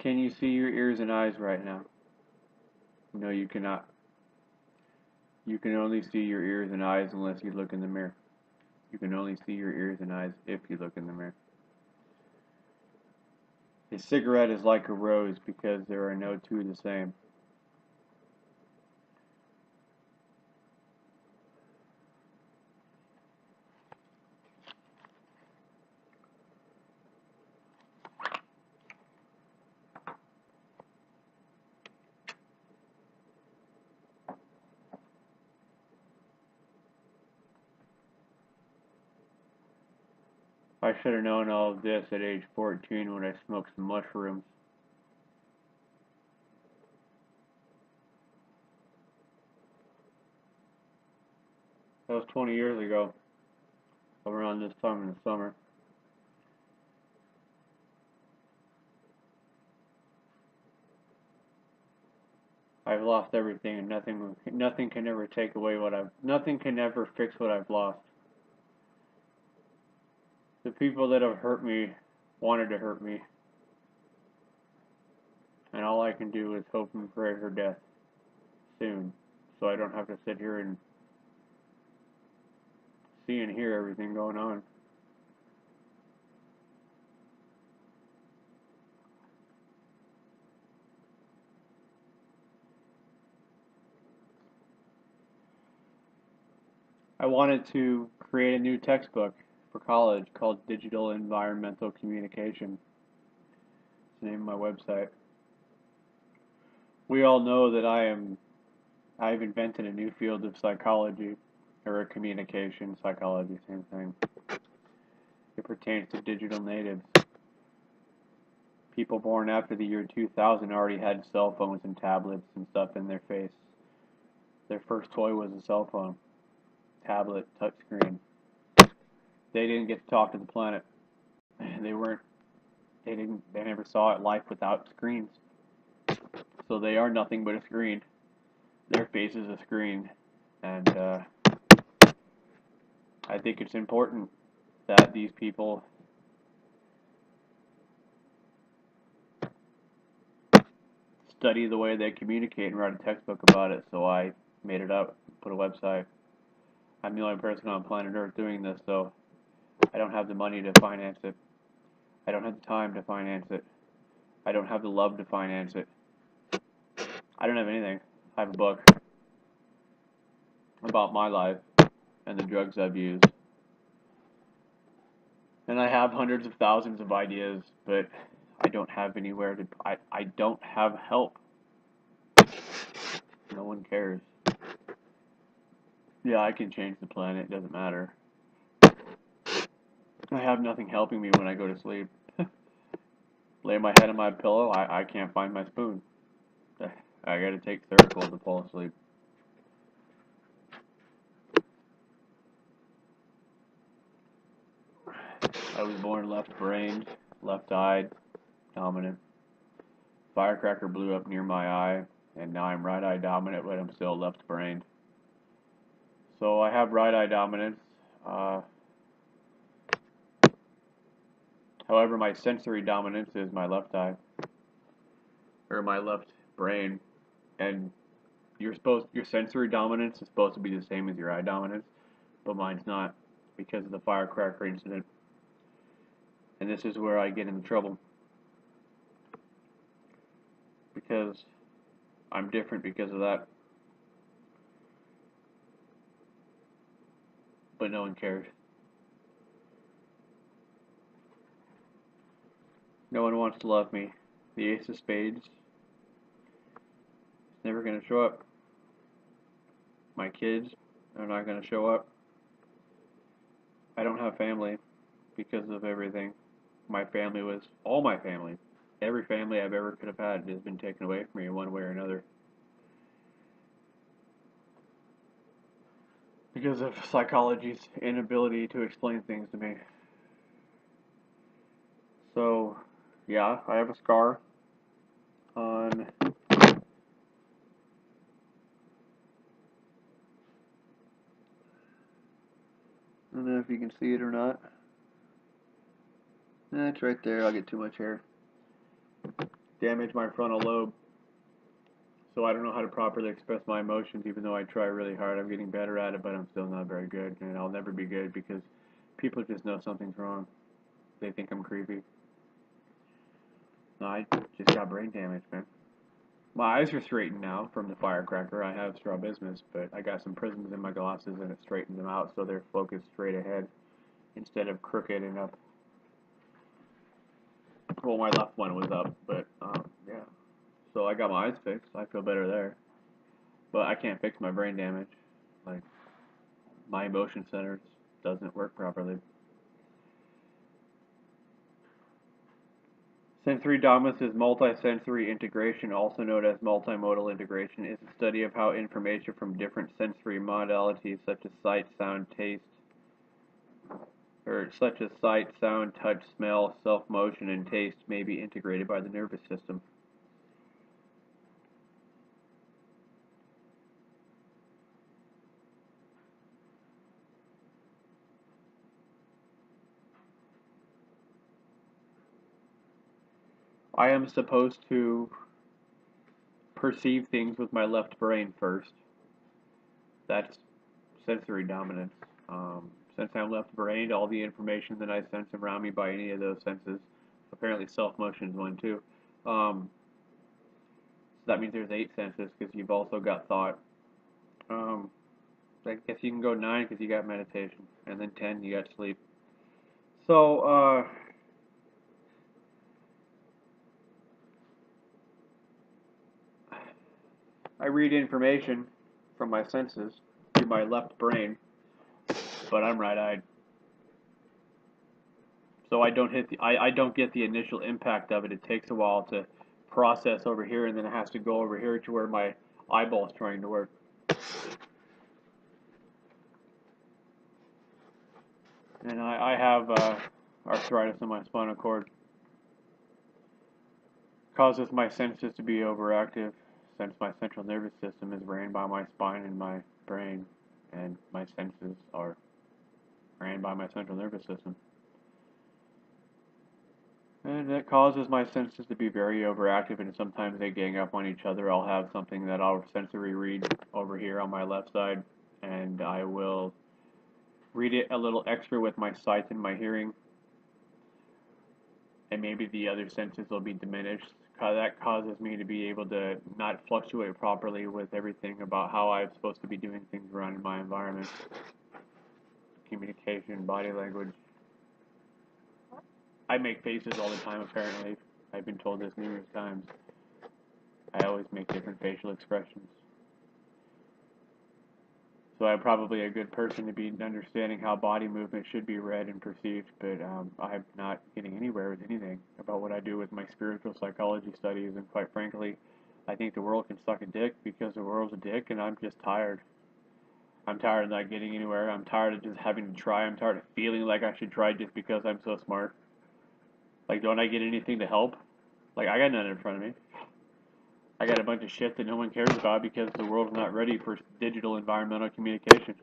Can you see your ears and eyes right now? No, you cannot. You can only see your ears and eyes unless you look in the mirror. You can only see your ears and eyes if you look in the mirror. A cigarette is like a rose because there are no two the same. I should have known all of this at age 14 when I smoked some mushrooms. That was 20 years ago, around this time in the summer. I've lost everything, and nothing can ever take away nothing can ever fix what I've lost. The people that have hurt me wanted to hurt me, and all I can do is hope and pray her death soon, so I don't have to sit here and see and hear everything going on. I wanted to create a new textbook for college called Digital Environmental Communication. It's the name of my website. We all know that I've invented a new field of psychology, or communication psychology, same thing. It pertains to digital natives. People born after the year 2000 already had cell phones and tablets and stuff in their face. Their first toy was a cell phone, tablet, touchscreen. They didn't get to talk to the planet. They never saw life without screens. So they are nothing but a screen. Their face is a screen. And I think it's important that these people study the way they communicate and write a textbook about it. So I made it up, put a website. I'm the only person on planet Earth doing this, so I don't have the money to finance it. I don't have the time to finance it. I don't have the love to finance it. I don't have anything. I have a book about my life and the drugs I've used. And I have hundreds of thousands of ideas, but I don't have anywhere to... I don't have help. No one cares. Yeah, I can change the planet. It doesn't matter. I have nothing helping me when I go to sleep. Lay my head on my pillow, I can't find my spoon. I gotta take Seroquel to fall asleep. I was born left-brained, left-eyed, dominant. Firecracker blew up near my eye, and now I'm right-eye dominant, but I'm still left-brained. So I have right-eye dominance. However, my sensory dominance is my left eye, or my left brain, and your sensory dominance is supposed to be the same as your eye dominance, but mine's not because of the firecracker incident. And this is where I get into trouble, because I'm different because of that. But no one cares. No one wants to love me. The Ace of Spades is never going to show up. My kids are not going to show up. I don't have family because of everything. My family was all my family. Every family I've ever could have had has been taken away from me in one way or another. Because of psychology's inability to explain things to me. So, yeah, I have a scar on I don't know if you can see it or not. It's right there. I'll get too much hair. damaged my frontal lobe. So I don't know how to properly express my emotions, even though I try really hard. I'm getting better at it, but I'm still not very good, and I'll never be good because people just know something's wrong. They think I'm creepy. No, I just got brain damage, man. My eyes are straightened now from the firecracker. I have strabismus, but I got some prisms in my glasses, and it straightened them out so they're focused straight ahead instead of crooked and up. Well, my left one was up, but yeah. So I got my eyes fixed. I feel better there. But I can't fix my brain damage. Like, my emotion center doesn't work properly. Sensory dominance is multisensory integration, also known as multimodal integration, is a study of how information from different sensory modalities such as sight, sound, taste, touch, smell, self-motion, and taste may be integrated by the nervous system. I am supposed to perceive things with my left brain first. That's sensory dominance. Since I'm left-brained, all the information that I sense around me by any of those senses, apparently self-motion is one too. So that means there's 8 senses because you've also got thought. Um, I guess you can go 9 because you got meditation, and then 10 you got sleep. So I read information from my senses through my left brain, but I'm right-eyed. So I don't get the initial impact of it. It takes a while to process over here, and then it has to go over here to where my eyeball's trying to work. And I have arthritis in my spinal cord. Causes my senses to be overactive, since my central nervous system is ran by my spine and my brain, and my senses are ran by my central nervous system. And it causes my senses to be very overactive, and sometimes they gang up on each other. I'll have something that I'll sensory read over here on my left side, and I will read it a little extra with my sight and my hearing, and maybe the other senses will be diminished. That causes me to be able to not fluctuate properly with everything about how I'm supposed to be doing things around in my environment. Communication, body language. I make faces all the time, apparently. I've been told this numerous times. I always make different facial expressions. So I'm probably a good person to be understanding how body movement should be read and perceived, but I'm not getting anywhere with anything about what I do with my spiritual psychology studies, and quite frankly, I think the world can suck a dick because the world's a dick, and I'm just tired. I'm tired of not getting anywhere. I'm tired of just having to try. I'm tired of feeling like I should try just because I'm so smart. Like, don't I get anything to help? Like, I got nothing in front of me. I got a bunch of shit that no one cares about because the world's not ready for digital environmental communication.